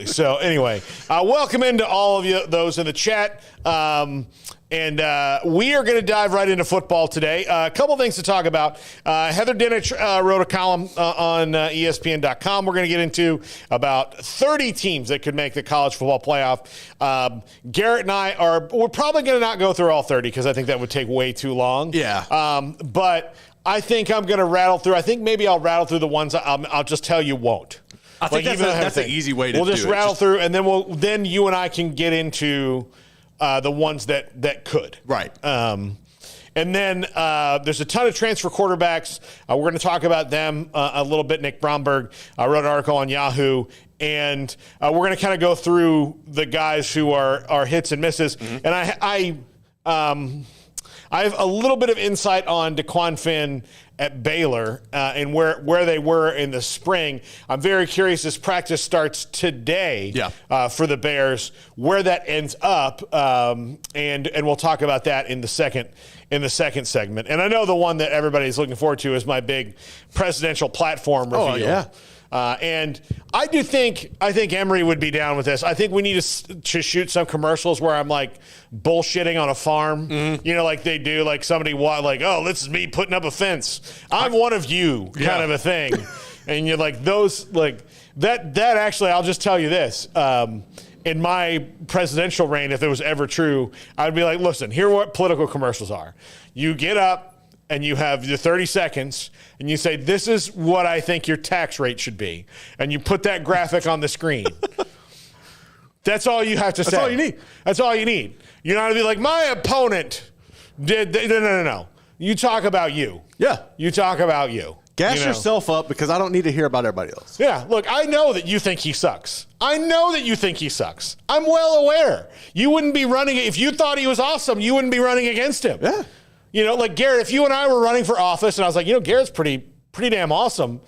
So anyway, welcome into all of you, those in the chat. And we are going to dive right into football today. A couple things to talk about. Heather Dinich wrote a column on ESPN.com. We're going to get into about 30 teams that could make the college football playoff. Garrett and we're probably going to not go through all 30 because I think that would take way too long. Yeah. But I think I'm going to rattle through. I think maybe I'll rattle through the ones I'll just tell you won't. I think that's an easy way to do it. We'll just rattle through, and then you and I can get into the ones that could. Right. And then there's a ton of transfer quarterbacks. We're going to talk about them a little bit. Nick Bromberg wrote an article on Yahoo, and we're going to kind of go through the guys who are hits and misses. Mm-hmm. And I have a little bit of insight on DeQuan Finn at Baylor and where they were in the spring. I'm very curious as practice starts today for the Bears, where that ends up, and we'll talk about that in the second segment. And I know the one that everybody's looking forward to is my big presidential platform reveal. Oh, yeah. And I think Emory would be down with this. I think we need to shoot some commercials where I'm like bullshitting on a farm, like they do, like somebody oh, this is me putting up a fence. I'm one of you kind of a thing. And you're like those, like that actually, I'll just tell you this. In my presidential reign, if it was ever true, I'd be like, listen, here are what political commercials are. You get up and you have your 30 seconds and you say, this is what I think your tax rate should be. And you put that graphic on the screen. That's all you have to say. That's all you need. That's all you need. You're not going to be like, my opponent did. No. You talk about you. Yeah. You talk about you. Gas yourself up because I don't need to hear about everybody else. Yeah, look, I know that you think he sucks. I'm well aware. You wouldn't be running, if you thought he was awesome, you wouldn't be running against him. Yeah. Like Garrett, if you and I were running for office and I was like, Garrett's pretty damn awesome,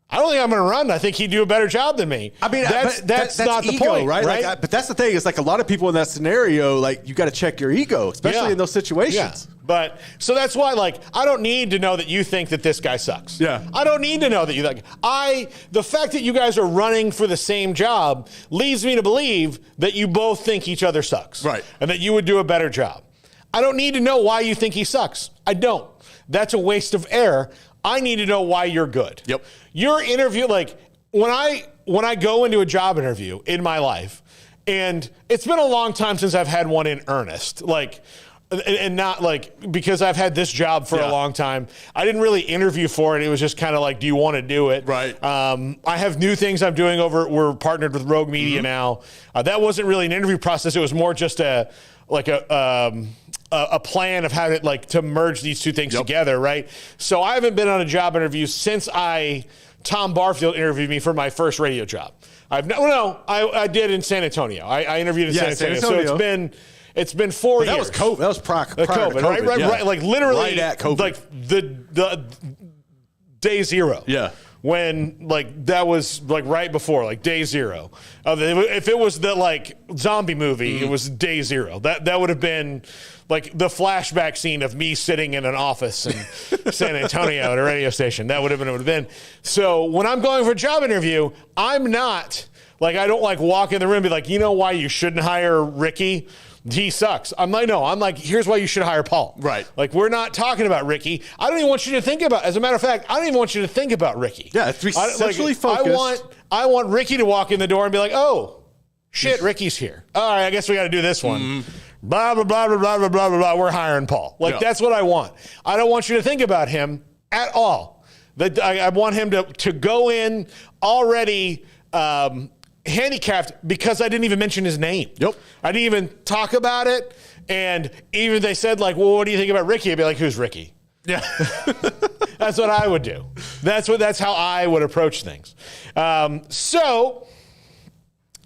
I don't think I'm going to run. I think he'd do a better job than me. I mean, that's not the ego, point, right? right? But that's the thing. It's like a lot of people in that scenario, like you got to check your ego, especially in those situations. Yeah. But so that's why, I don't need to know that you think that this guy sucks. Yeah. I don't need to know that you like. The fact that you guys are running for the same job leads me to believe that you both think each other sucks. Right. And that you would do a better job. I don't need to know why you think he sucks. I don't. That's a waste of air. I need to know why you're good. Yep. Your interview, when I go into a job interview in my life, and it's been a long time since I've had one in earnest, and not because I've had this job for a long time. I didn't really interview for it. It was just kind of do you want to do it? Right. I have new things I'm doing we're partnered with Rogue Media now. That wasn't really an interview process. It was more just a plan of how to merge these two things together, right? So I haven't been on a job interview since Tom Barfield interviewed me for my first radio job. I did in San Antonio. I interviewed in San Antonio. So it's been 4 years. That was COVID. That was prior to COVID. Right. Literally, right at COVID. The day zero. Yeah. When that was right before day zero. If it was the zombie movie, it was day zero. That would have been the flashback scene of me sitting in an office in San Antonio at a radio station. That would have been. So when I'm going for a job interview, I'm not I don't walk in the room and be like, you know why you shouldn't hire Ricky? He sucks. No, here's why you should hire Paul. Right. We're not talking about Ricky. I don't even want you to think about, as a matter of fact, I don't even want you to think about Ricky. Yeah, it's centrally focused. I want Ricky to walk in the door and be like, oh, shit, Ricky's here. All right, I guess we got to do this one. Blah, blah, blah, blah, blah, blah, blah, blah. We're hiring Paul. That's what I want. I don't want you to think about him at all. I want him to go in already handicapped because I didn't even mention his name. Yep. I didn't even talk about it. And even they said well, what do you think about Ricky? I'd be like, who's Ricky? Yeah. That's what I would do. That's how I would approach things. By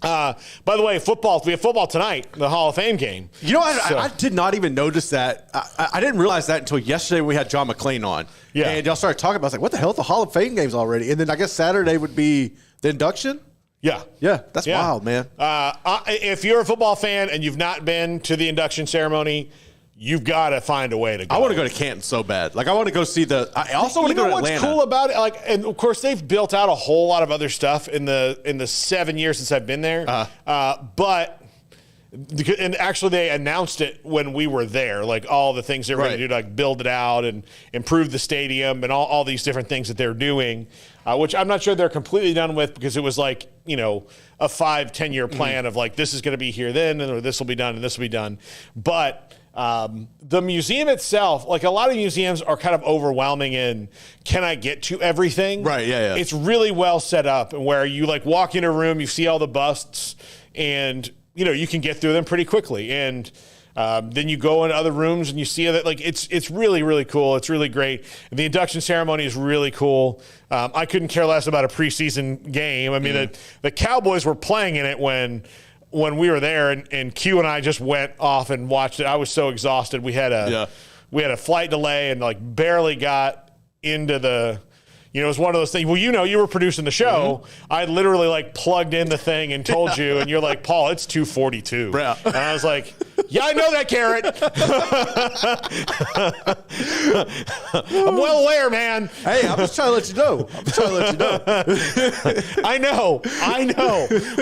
the way, we have football tonight, the Hall of Fame game. I did not even notice that. I didn't realize that until yesterday when we had John McClain on. Yeah. And y'all started talking about it. I was like, what the hell? The Hall of Fame game's already. And then I guess Saturday would be the induction. Yeah. Yeah, that's wild, man. If you're a football fan and you've not been to the induction ceremony, you've got to find a way to go. I want to go to Canton so bad. Like, I want to go see I also want to go to Atlanta. What's cool about it? Like, and of course, they've built out a whole lot of other stuff in the 7 years since I've been there. But actually, they announced it when we were there, like all the things they were going to do to like build it out and improve the stadium and all these different things that they're doing, which I'm not sure they're completely done with, because it was like, you know, a 5-10 year plan of like, this is going to be here then, or this will be done and this will be done. But the museum itself, like a lot of museums are kind of overwhelming in, can I get to everything? Right, yeah. It's really well set up, and where you like walk in a room, you see all the busts, and you know, you can get through them pretty quickly. And then you go in other rooms and you see that, like, it's really, really cool. It's really great. And the induction ceremony is really cool. I couldn't care less about a preseason game. I mean, the Cowboys were playing in it when we were there, and Q and I just went off and watched it. I was so exhausted. We had a flight delay and like barely got into the. You know, it was one of those things. Well, you know, you were producing the show. Mm-hmm. I literally like plugged in the thing and told you, and you're like, Paul, it's 2:42. Yeah. And I was like, yeah, I know that, Garrett. I'm well aware, man. Hey, I'm just trying to let you know. I know.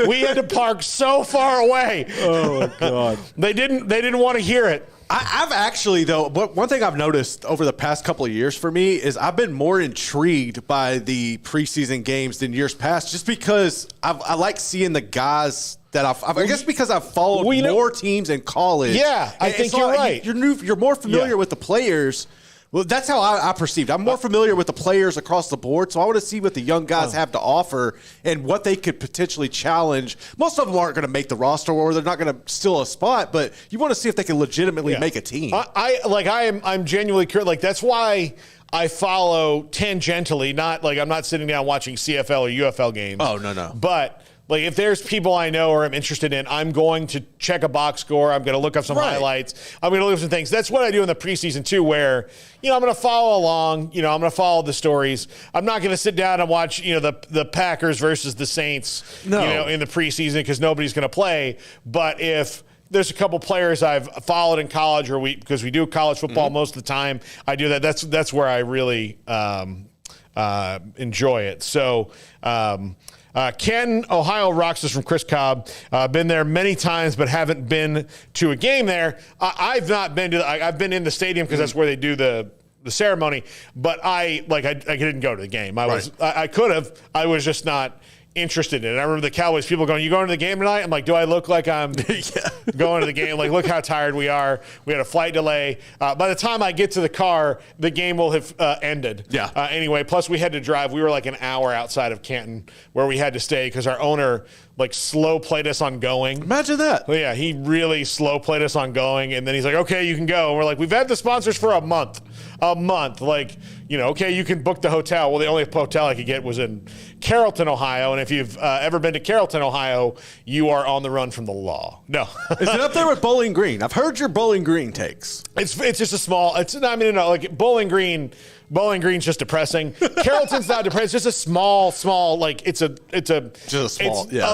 We had to park so far away. Oh my God. They didn't want to hear it. I've actually, though, one thing I've noticed over the past couple of years for me is I've been more intrigued by the preseason games than years past, just because I like seeing the guys that I guess because I've followed more teams in college. Yeah, I think you're right. You're more familiar with the players. Well, that's how I perceived. I'm more familiar with the players across the board, so I want to see what the young guys have to offer and what they could potentially challenge. Most of them aren't going to make the roster, or they're not going to steal a spot, but you want to see if they can legitimately make a team. I'm genuinely curious. Like, that's why I follow tangentially. Not like I'm not sitting down watching CFL or UFL games. Oh, no. But like, if there's people I know or I'm interested in, I'm going to check a box score. I'm going to look up some highlights. I'm going to look up some things. That's what I do in the preseason too, where, you know, I'm going to follow along. You know, I'm going to follow the stories. I'm not going to sit down and watch, you know, the Packers versus the Saints, you know, in the preseason, because nobody's going to play. But if there's a couple players I've followed in college, or because we do college football most of the time, I do that. That's where I really enjoy it. So, Ken, Ohio rocks us from Chris Cobb. Been there many times, but haven't been to a game there. I've not been to. I've been in the stadium because that's where they do the ceremony. But I didn't go to the game. I could have. I was just not interested in it. I remember the Cowboys people going, "You going to the game tonight?" I'm like, "Do I look like I'm going to the game? Like, look how tired we are. We had a flight delay. By the time I get to the car, the game will have ended." Yeah. Anyway, plus we had to drive. We were like an hour outside of Canton where we had to stay because our owner like slow played us on going. Imagine that. Well, yeah, he really slow played us on going, and then he's like, "Okay, you can go." And we're like, "We've had the sponsors for a month. Like, you know, okay, you can book the hotel." Well, the only hotel I could get was in Carrollton, Ohio. And if you've ever been to Carrollton, Ohio, you are on the run from the law. No. Is it up there with Bowling Green? I've heard your Bowling Green takes. It's just a small, like Bowling Green's just depressing. Carrollton's not depressing. It's just a small, like it's a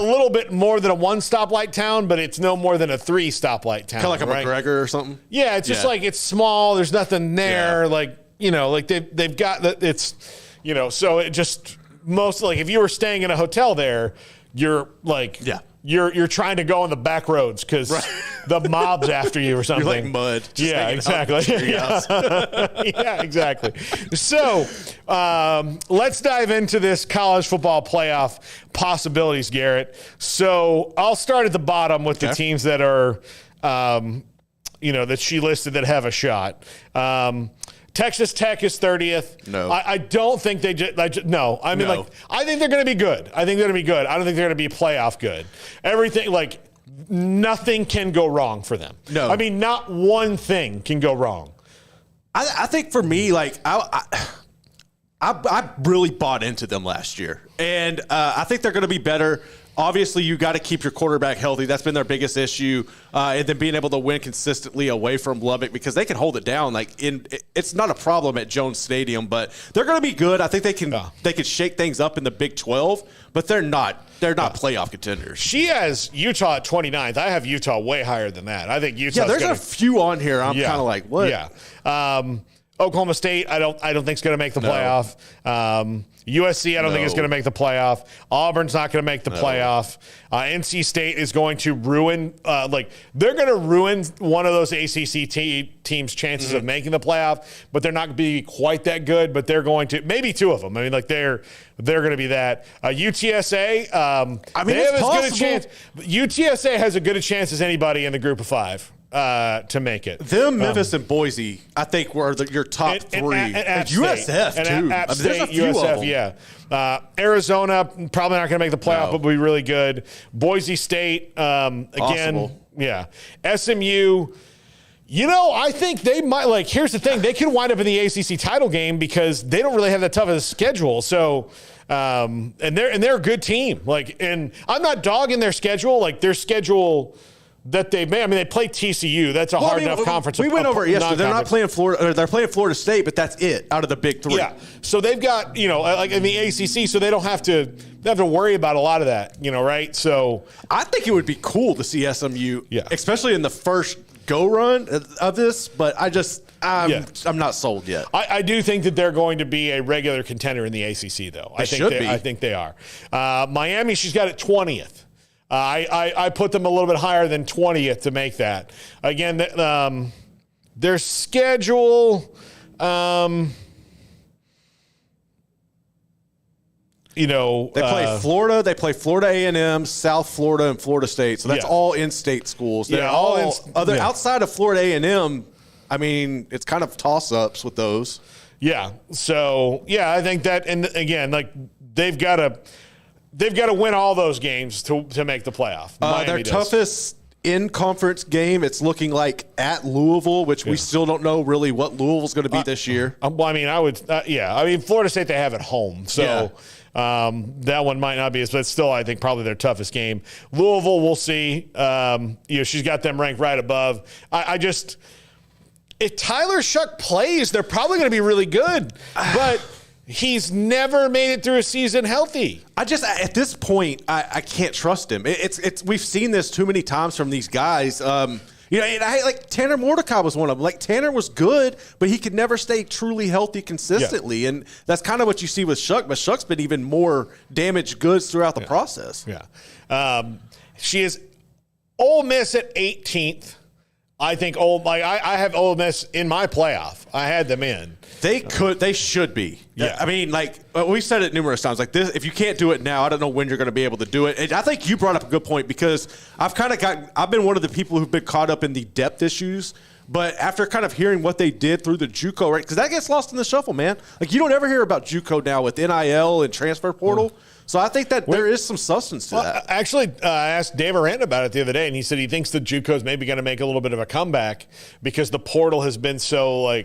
little bit more than a 1 stoplight town, but it's no more than a 3 stoplight town. Kind of like a McGregor or something? Yeah, it's just like, it's small. There's nothing there. Yeah. Like, you know, like they've got that. It's, you know, so it just mostly, like, if you were staying in a hotel there, you're like, you're trying to go on the back roads because the mob's after you or something. You're like mud. Yeah, exactly. Yeah, exactly. So let's dive into this college football playoff possibilities, Garrett. So I'll start at the bottom with the teams that are, you know, that she listed that have a shot. Texas Tech is 30th. No. I don't think no. I mean, like, I think they're going to be good. I don't think they're going to be playoff good. Everything, like, nothing can go wrong for them. No. I mean, not one thing can go wrong. I think for me, like, I really bought into them last year. And I think they're going to be better Obviously, you got to keep your quarterback healthy. That's been their biggest issue. And then being able to win consistently away from Lubbock because they can hold it down. It's not a problem at Jones Stadium, but they're going to be good. I think they can shake things up in the Big 12, but they're not playoff contenders. She has Utah at 29th. I have Utah way higher than that. I think Utah. Yeah, there's a few on here. I'm kind of like, what? Yeah. Oklahoma State, I don't think is going to make the playoff. USC, I don't think is going to make the playoff. Auburn's not going to make the playoff. NC State is going to ruin, they're going to ruin one of those ACC teams' chances of making the playoff, but they're not going to be quite that good, but they're going to, maybe two of them. I mean, they're going to be that. UTSA, they have as good a chance. UTSA has as good a chance as anybody in the group of five. To make it. Memphis and Boise, I think, were your top three. And USF, too. There's a few USF, of them. Yeah. Arizona, probably not going to make the playoff, but will be really good. Boise State, again. Possible. Yeah. SMU, I think they might, here's the thing. They could wind up in the ACC title game because they don't really have that tough of a schedule. So, and they're a good team. And I'm not dogging their schedule. Their schedule that they made. I mean, they play TCU. That's a hard enough conference. We went over it yesterday. They're not playing Florida. Or they're playing Florida State, but that's it out of the Big Three. Yeah. So they've got in the ACC, so they don't have to worry about a lot of that. Right? So I think it would be cool to see SMU, especially in the first go run of this. But I'm not sold yet. I do think that they're going to be a regular contender in the ACC, though. I think they are. Miami, she's got it 20th. I put them a little bit higher than 20th to make that. Again, their schedule, they play Florida. They play Florida A&M, South Florida, and Florida State. So that's all in-state schools. They're outside of Florida A&M. I mean, it's kind of toss-ups with those. Yeah. So I think that, and again, they've got to win all those games to make the playoff. Their toughest in-conference game, it's looking like at Louisville, which we still don't know really what Louisville's going to be this year. Florida State they have at home, so that one might not be, but still I think probably their toughest game. Louisville, we'll see. She's got them ranked right above. If Tyler Shuck plays, they're probably going to be really good, but he's never made it through a season healthy. At this point, I can't trust him. We've seen this too many times from these guys. Tanner Mordecai was one of them. Tanner was good, but he could never stay truly healthy consistently. And that's kind of what you see with Shuck, but Shuck's been even more damaged goods throughout the process. Yeah. She is Ole Miss at 18th. I think I have Ole Miss in my playoff. I had them in. They should be. Yeah. I mean, we've said it numerous times. This, if you can't do it now, I don't know when you're going to be able to do it. And I think you brought up a good point because I've been one of the people who've been caught up in the depth issues. But after kind of hearing what they did through the JUCO, right? Because that gets lost in the shuffle, man. You don't ever hear about JUCO now with NIL and transfer portal. So I think that there is some substance to that. Actually, I asked Dave Aranda about it the other day, and he said he thinks the JUCO is maybe going to make a little bit of a comeback because the portal has been so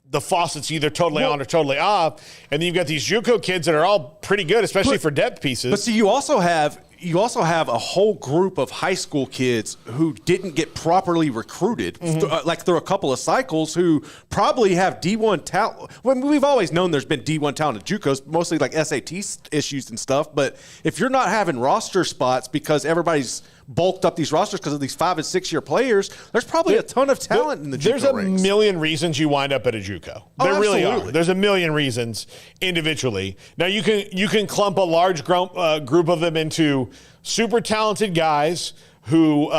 the faucet's either totally on or totally off, and then you've got these JUCO kids that are all pretty good, especially for depth pieces. But see, you also have a whole group of high school kids who didn't get properly recruited, through a couple of cycles, who probably have D1 talent. Well, we've always known there's been D1 talent at JUCOs, mostly SAT issues and stuff. But if you're not having roster spots because everybody's bulked up these rosters because of these 5 and 6 year players, there's probably a ton of talent in the JUCO There's a ranks. Million reasons you wind up at a JUCO. There really are. There's a million reasons individually. Now you can clump a large group of them into super talented guys who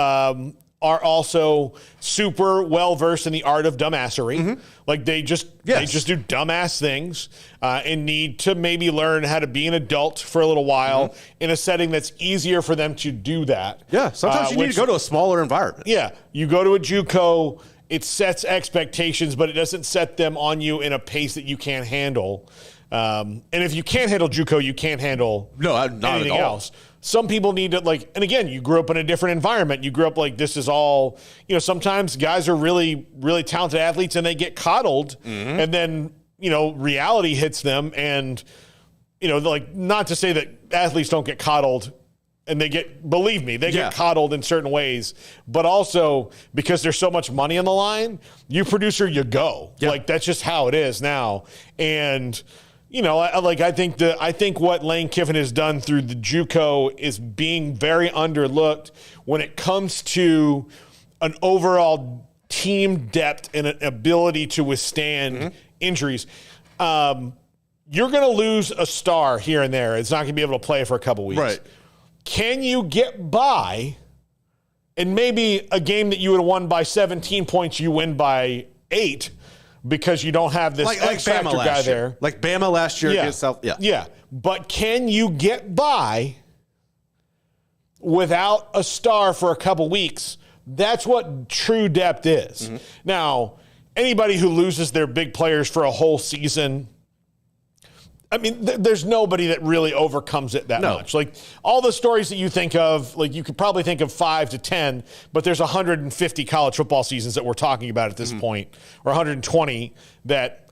are also super well versed in the art of dumbassery. They just do dumbass things and need to maybe learn how to be an adult for a little while in a setting that's easier for them to do that. Yeah, sometimes you need to go to a smaller environment. Yeah, you go to a JUCO, it sets expectations, but it doesn't set them on you in a pace that you can't handle. And if you can't handle JUCO, you can't handle anything else. Some people need to and again, you grew up in a different environment. You grew up this is all, sometimes guys are really, really talented athletes and they get coddled and then, reality hits them and like not to say that athletes don't get coddled. And believe me, they get coddled in certain ways, but also because there's so much money on the line, you produce or you go. Yeah. Like that's just how it is now. And I think what Lane Kiffin has done through the JUCO is being very underlooked when it comes to an overall team depth and an ability to withstand injuries. You're going to lose a star here and there. It's not going to be able to play for a couple weeks. Right. Can you get by, and maybe a game that you would have won by 17 points, you win by 8 because you don't have this X factor guy there. Like Bama last year against South. Yeah. Yeah. But can you get by without a star for a couple weeks? That's what true depth is. Mm-hmm. Now, anybody who loses their big players for a whole season, I mean, there's nobody that really overcomes it that much. Like all the stories that you think of, like you could probably think of 5 to 10, but there's 150 college football seasons that we're talking about at this point, or 120 that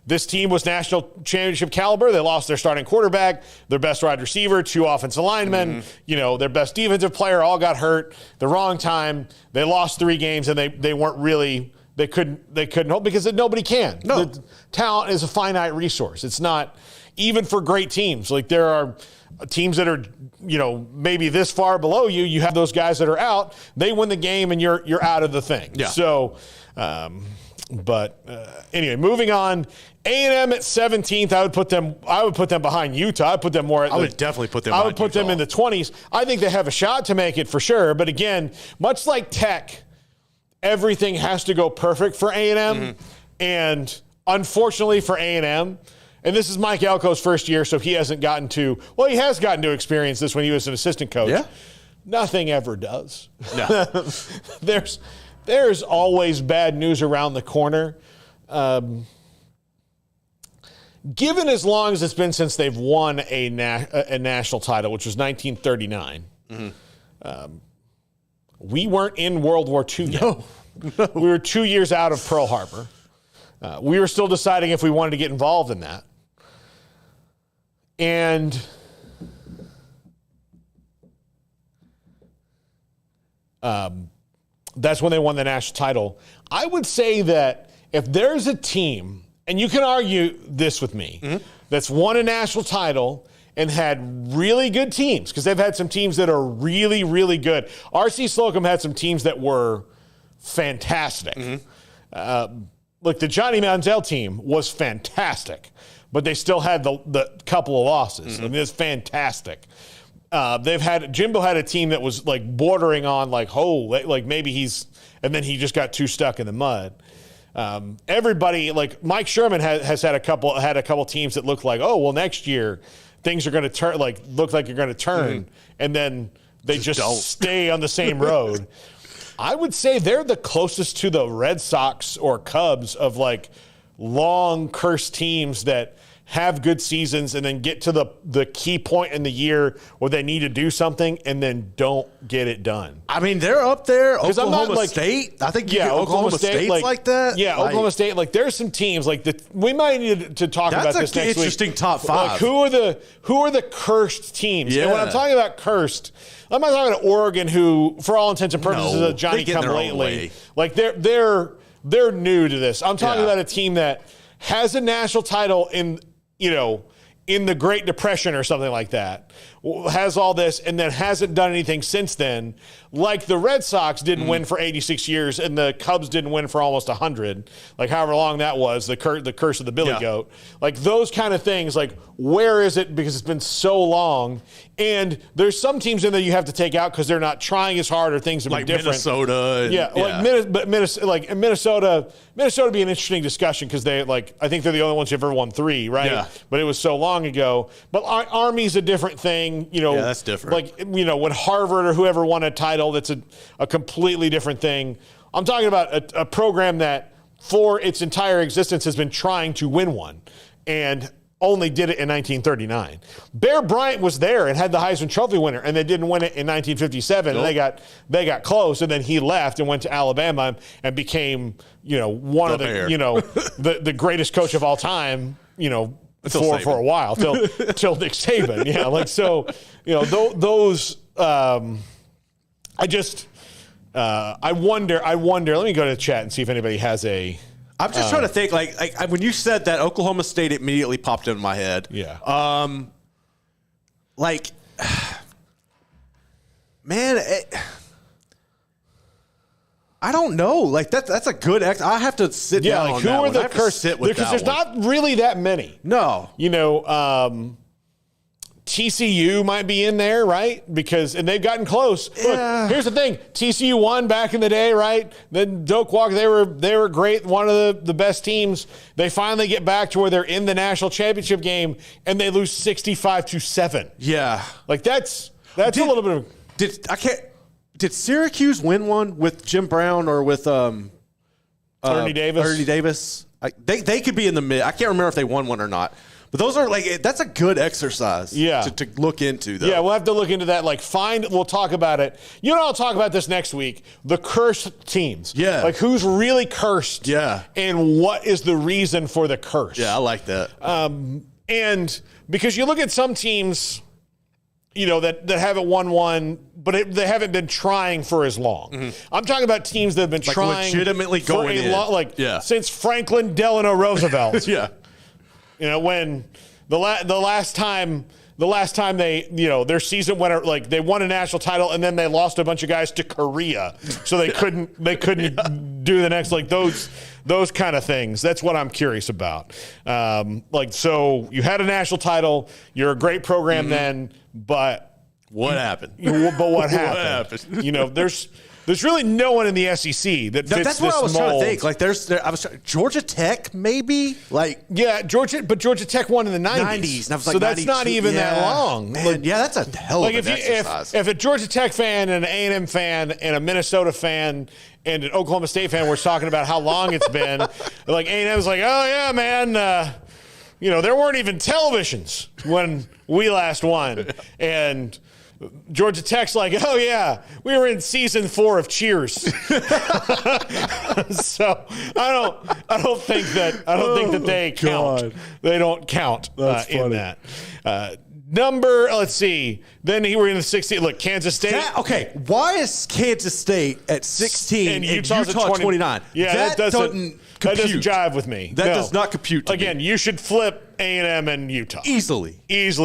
this team was national championship caliber. They lost their starting quarterback, their best wide receiver, 2 offensive linemen, their best defensive player all got hurt the wrong time. They lost 3 games and they weren't really. They couldn't hold because nobody can. No. The talent is a finite resource. It's not even for great teams. Like there are teams that are, maybe this far below you. You have those guys that are out. They win the game and you're out of the thing. Yeah. So, anyway, moving on. A&M at 17th. I would put them behind Utah. I'd put them more. I would definitely put them. I would put them in the 20s. I think they have a shot to make it for sure. But again, much like Tech, everything has to go perfect for A&M, and unfortunately for A&M, and this is Mike Elko's first year, so he has gotten to experience this when he was an assistant coach. Yeah. Nothing ever does. No. There's always bad news around the corner. Given as long as it's been since they've won a national title, which was 1939, we weren't in World War II yet. No. We were 2 years out of Pearl Harbor. We were still deciding if we wanted to get involved in that. And that's when they won the national title. I would say that if there's a team, and you can argue this with me, that's won a national title and had really good teams, because they've had some teams that are really, really good. R.C. Slocum had some teams that were fantastic. Look, the Johnny Manziel team was fantastic, but they still had the couple of losses. I mean, it's fantastic. Jimbo had a team that was like bordering on like maybe and then he just got too stuck in the mud. Everybody, like Mike Sherman has had a couple teams that look like, oh, well, next year things are going to turn, look like you're going to turn, and then they just stay on the same road. I would say they're the closest to the Red Sox or Cubs of long cursed teams that have good seasons and then get to the key point in the year where they need to do something and then don't get it done. I mean, they're up there. Oklahoma State. I think Oklahoma State's like that. Yeah, Oklahoma State. There's some teams we might need to talk about this next week. That's an interesting top 5. Who are the cursed teams? Yeah. And when I'm talking about cursed, I'm not talking about Oregon, who, for all intents and purposes, is a Johnny come lately. They're new to this. I'm talking about a team that has a national title in the Great Depression or something like that, has all this, and then hasn't done anything since then. Like the Red Sox didn't win for 86 years, and the Cubs didn't win for almost 100, however long that was, the curse of the Billy Goat. Those kind of things, where is it? Because it's been so long. And there's some teams in there you have to take out because they're not trying as hard or things have been different. Minnesota. Minnesota would be an interesting discussion because I think they're the only ones who've ever won 3, right? Yeah. But it was so long ago. But Army's a different thing. That's different. When Harvard or whoever won a title, that's a completely different thing. I'm talking about a program that for its entire existence has been trying to win one and only did it in 1939. Bear Bryant was there and had the Heisman Trophy winner, and they didn't win it in 1957. Nope. And they got close, and then he left and went to Alabama and became one of the greatest coach of all time. for a while till Nick Saban. Yeah, like so, those. I wonder. Let me go to the chat and see if anybody has a. I'm just trying to think. Like when you said that, Oklahoma State immediately popped into my head. Yeah. Man, I don't know. Like that's a good. I have to sit down. Yeah, like on who that are one. the cursed? Because there's not really that many. No. TCU might be in there, right? And they've gotten close. Yeah. Look, here's the thing: TCU won back in the day, right? Then Doak Walker, they were great, one of the best teams. They finally get back to where they're in the national championship game, and they lose 65-7. Yeah, like that's a little bit of. Did Syracuse win one with Jim Brown or with Ernie Davis? Ernie Davis. They could be in the mid. I can't remember if they won one or not. But those are that's a good exercise to look into, though. Yeah, we'll have to look into that. We'll talk about it. I'll talk about this next week. The cursed teams. Yeah. Like who's really cursed. Yeah. And what is the reason for the curse. Yeah, I like that. And because you look at some teams, that haven't won one, but they haven't been trying for as long. Mm-hmm. I'm talking about teams that have been trying legitimately going in. Since Franklin Delano Roosevelt. Yeah. When the last time they, their season winner, like they won a national title and then they lost a bunch of guys to Korea, so they couldn't do the next, like those kind of things. That's what I'm curious about. So you had a national title, you're a great program then, but what happened? But what happened? There's really no one in the SEC that fits this mold. That's what I was trying to think. Like, Georgia Tech, maybe? But Georgia Tech won in the 90s. And I was so that's not even that long. Man, that's a hell of an exercise. If a Georgia Tech fan and an A&M fan and a Minnesota fan and an Oklahoma State fan were talking about how long it's been, like A&M's like, oh, yeah, man, there weren't even televisions when we last won. And Georgia Tech's like, oh yeah, we were in season 4 of Cheers. So I don't think that they count. God. They don't count in that. Let's see. Then we're in the 16. Look, Kansas State. Why is Kansas State at 16 and Utah at 29? Yeah, that doesn't jive with me. That does not compute to Again, me. you should flip A&M and Utah. Easily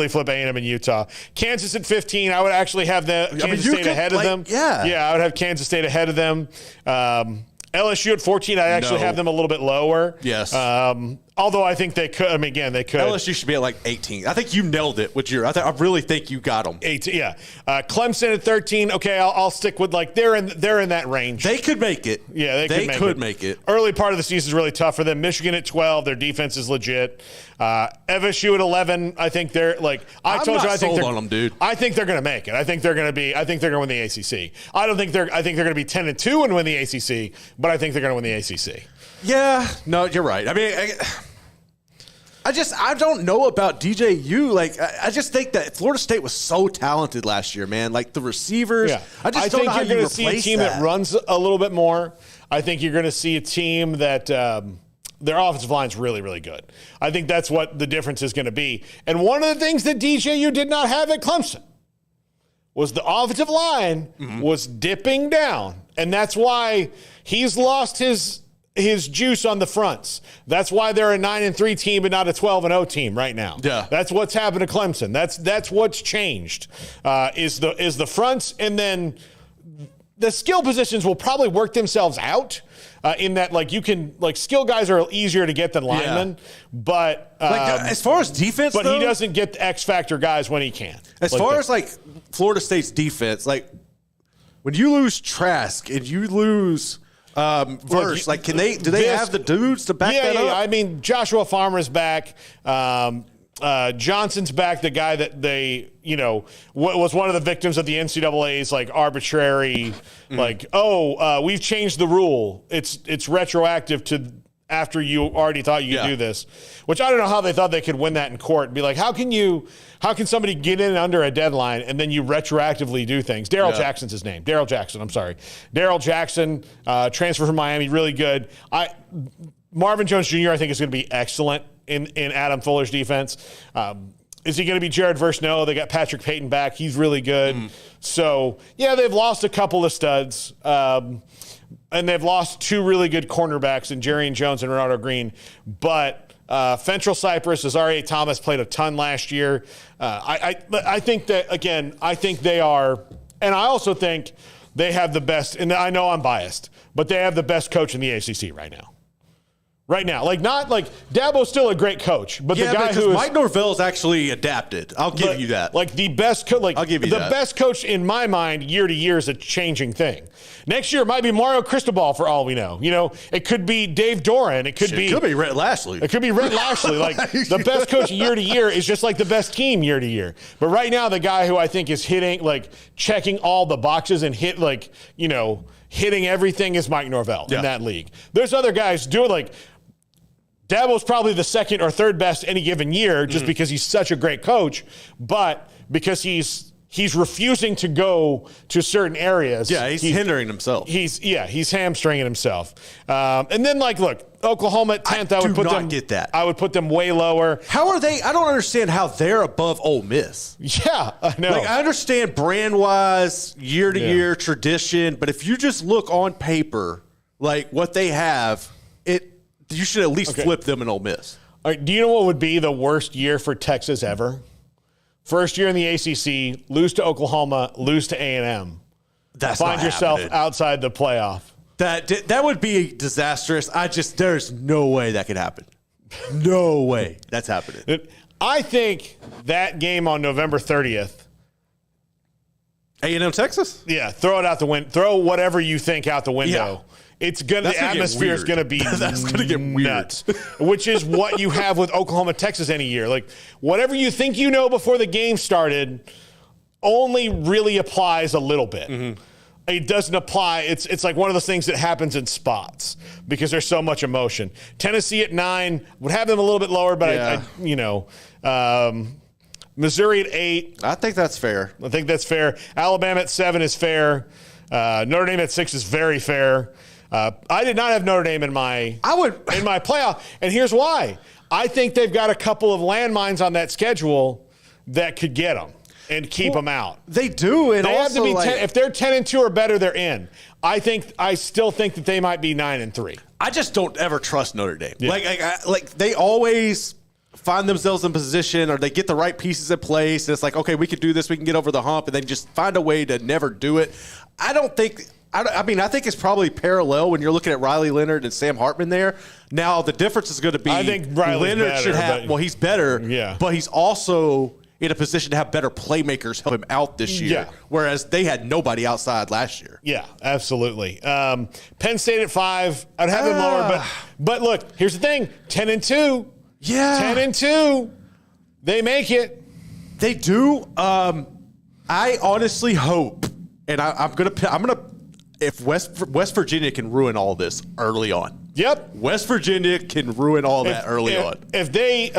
flip A&M and Utah. Kansas at 15, I would actually have Kansas State ahead of them. Yeah, I would have Kansas State ahead of them. LSU at 14, I'd actually have them a little bit lower. Yes. Although I think they could. They could. LSU should be at 18. I think you nailed it with I really think you got them. 18, yeah. Clemson at 13. Okay, I'll stick with they're in that range. They could make it. Yeah, they could make it. Early part of the season is really tough for them. Michigan at 12. Their defense is legit. FSU at 11. I think they're I told you. I think they're on them, dude. I think they're going to make it. I think they're going to win the ACC. I think they're going to be 10-2 and win the ACC. But I think they're going to win the ACC. Yeah. No, you're right. I don't know about DJU. I just think that Florida State was so talented last year, man. The receivers. Yeah. I just don't know how you replace that. I think you're going to see a team that runs a little bit more. I think you're going to see a team that their offensive line is really, really good. I think that's what the difference is going to be. And one of the things that DJU did not have at Clemson was the offensive line was dipping down. And that's why he's lost his juice on the fronts. That's why they're a 9-3 team and not a 12-0 team right now. Yeah. That's what's happened to Clemson. That's what's changed. Is the fronts, and then the skill positions will probably work themselves out. In that, you can skill guys are easier to get than linemen, but as far as defense, but he doesn't get the X factor guys when he can. As far as Florida State's defense, when you lose Trask and you lose Verse, do they have the dudes to back that up? Yeah. Joshua Farmer's back. Johnson's back, the guy that they, was one of the victims of the NCAA's arbitrary, we've changed the rule. It's retroactive to after you already thought you could do this, which I don't know how they thought they could win that in court and be like, how can somebody get in under a deadline and then you retroactively do things? Daryl Jackson's his name. Daryl Jackson, transfer from Miami, really good. Marvin Jones Jr., I think, is going to be excellent in Adam Fuller's defense. Is he going to be Jared Verse? No, they got Patrick Payton back. He's really good. So, yeah, they've lost a couple of studs. And they've lost 2 really good cornerbacks in Jerry Jones and Ronaldo Green. But Fentrell Cypress, Azareye'h Thomas played a ton last year. I think that, again, I think they are – and I also think they have the best – and I know I'm biased, but they have the best coach in the ACC right now. Right now, not Dabo's still a great coach, but the guy who is Mike Norvell's actually adapted. I'll give you that. The best coach, I'll give you the best coach in my mind, year to year is a changing thing. Next year it might be Mario Cristobal for all we know. It could be Dave Doran. It could be Rhett Lashley. It could be Rhett Lashley. The best coach year to year is just like the best team year to year. But right now, the guy who I think is hitting, checking all the boxes and hitting everything is Mike Norvell in that league. There's other guys doing Dabo's probably the second or third best any given year just because he's such a great coach, but because he's refusing to go to certain areas. Yeah, he's hindering himself. He's hamstringing himself. And then Oklahoma at 10th, I would put them get that. I would put them way lower. How are they? I don't understand how they're above Ole Miss. Yeah, I know. I understand brand-wise, year-to-year tradition, but if you just look on paper, what they have, you should at least flip them in Ole Miss. All right, do you know what would be the worst year for Texas ever? First year in the ACC, lose to Oklahoma, lose to A&M. Find yourself outside the playoff. That would be disastrous. There's no way that could happen. No way that's happening. I think that game on November 30th. A&M Texas? Yeah, throw it out the window. Throw whatever you think out the window. Yeah. The atmosphere is going to be that's going to get nuts, which is what you have with Oklahoma, Texas any year. Whatever you think before the game started only really applies a little bit. It doesn't apply. It's like one of those things that happens in spots because there's so much emotion. Tennessee at 9 would have them a little bit lower, but Missouri at 8. I think that's fair. Alabama at 7 is fair. Notre Dame at 6 is very fair. I did not have Notre Dame in my playoff, and here's why. I think they've got a couple of landmines on that schedule that could get them and keep them out. They do, and they have to be 10, if they're 10-2 or better, they're in. I still think that they might be 9-3. I just don't ever trust Notre Dame. Yeah. They always find themselves in position, or they get the right pieces in place, and it's okay, we can do this, we can get over the hump, and then just find a way to never do it. I think it's probably parallel when you're looking at Riley Leonard and Sam Hartman there. Now, the difference is going to be I think Riley's Leonard better, should have – he's better, but he's also in a position to have better playmakers help him out this year, whereas they had nobody outside last year. Yeah, absolutely. Penn State at 5, I'd have them lower. But look, here's the thing, 10-2. Yeah. 10-2. They make it. They do. I honestly hope, and I'm gonna if West Virginia can ruin all this early on. Yep. West Virginia can ruin all that early on. If they,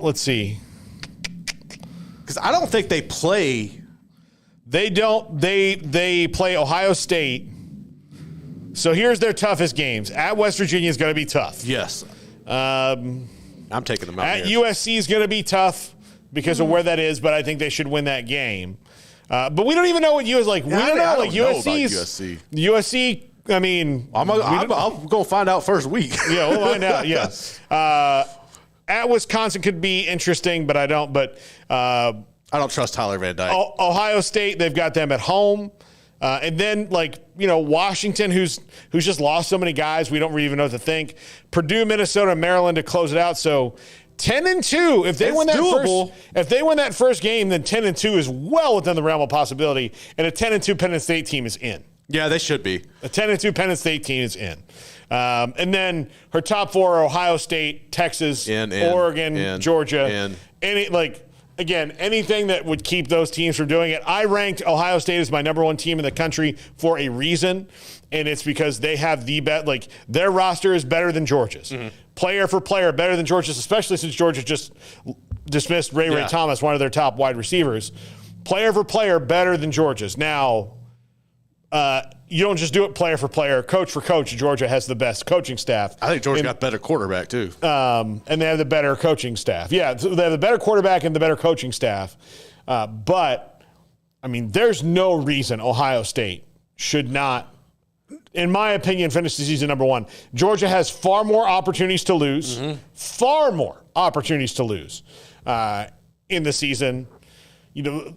let's see. Because I don't think they play. They don't. They play Ohio State. So here's their toughest games. At West Virginia is going to be tough. Yes. I'm taking them out. At USC is going to be tough because of where that is, but I think they should win that game. But we don't even know what USC like. We don't know. Like USC. USC. I mean, I'll go find out first week. Yeah, we'll find out. Yes. At Wisconsin could be interesting, but I don't. But I don't trust Tyler Van Dyke. Ohio State, they've got them at home. And then, Washington, who's just lost so many guys, we don't really even know what to think. Purdue, Minnesota, Maryland to close it out. So 10-2. If they win that first game, then 10-2 is well within the realm of possibility. And a 10-2 Penn State team is in. Yeah, they should be. A 10-2 Penn State team is in. And then her top 4 are Ohio State, Texas, Oregon, Georgia. Anything that would keep those teams from doing it. I ranked Ohio State as my number 1 team in the country for a reason, and it's because they have the best. Their roster is better than Georgia's. Mm-hmm. Player for player, better than Georgia's, especially since Georgia just dismissed Ray Thomas, one of their top wide receivers. player for player better than Georgia's. Now, you don't just do it player for player, coach for coach. Georgia has the best coaching staff. I think Georgia got better quarterback too. And they have the better coaching staff. Yeah, they have the better quarterback and the better coaching staff. But, I mean, there's no reason Ohio State should not, in my opinion, finish the season number one. Georgia has far more opportunities to lose, far more opportunities to lose in the season. You know,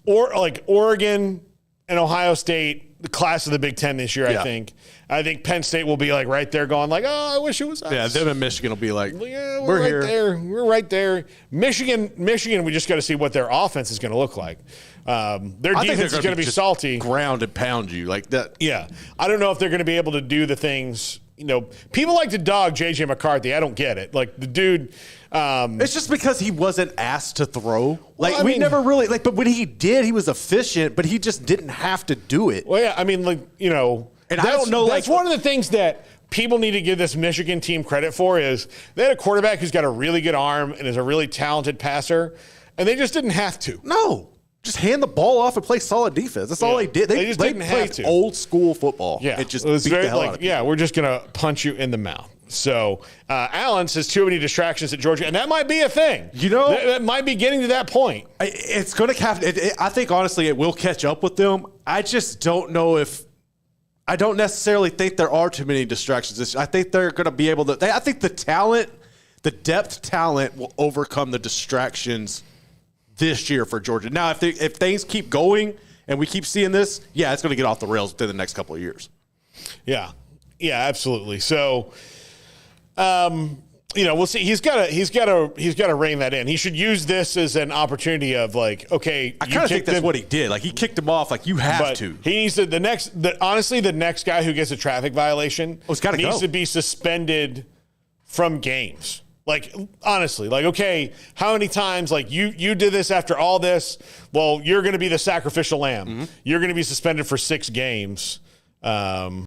or like Oregon and Ohio State, the class of the Big Ten this year, I think. I think Penn State will be like right there going like, oh, I wish it was us. Yeah, them and Michigan will be like, yeah, we're right here. there. We're right there. Michigan, we just got to see what their offense is going to look like. Their defense is going to be salty. Ground and pound you like that. Yeah. I don't know if they're going to be able to do the things, you know, people like to dog J.J. McCarthy. I don't get it. Like the dude. It's just because he wasn't asked to throw. Like Well, I we mean- never really but when he did, he was efficient, but he just didn't have to do it. Well, yeah, I mean, like, you know. And I don't know, That's one of the things that people need to give this Michigan team credit for is they had a quarterback who's got a really good arm and is a really talented passer, and they just didn't have to. No. Just hand the ball off and play solid defense. That's all they did. They just didn't have played to. old school football. Yeah, It just was beat very the hell like, out of people. we're just going to punch you in the mouth. So Allen says too many distractions at Georgia, and that might be a thing. You know, that might be getting to that point. It's going to have. I think honestly, it will catch up with them. I just don't know if. I don't necessarily think there are too many distractions. I think they're going to be able to. I think the talent, the depth talent, will overcome the distractions this year for Georgia. Now, if things keep going and we keep seeing this, yeah, it's going to get off the rails within the next couple of years. Yeah, absolutely. So, you know, we'll see. He's got to rein that in. He should use this as an opportunity of like, okay, I kind of think that's what he did. Like he kicked him off. Like you have to. He needs to. Honestly, the next guy who gets a traffic violation needs to be suspended from games. Like, honestly, like, okay, how many times, like, you did this after all this? Well, you're going to be the sacrificial lamb. You're going to be suspended for 6 games.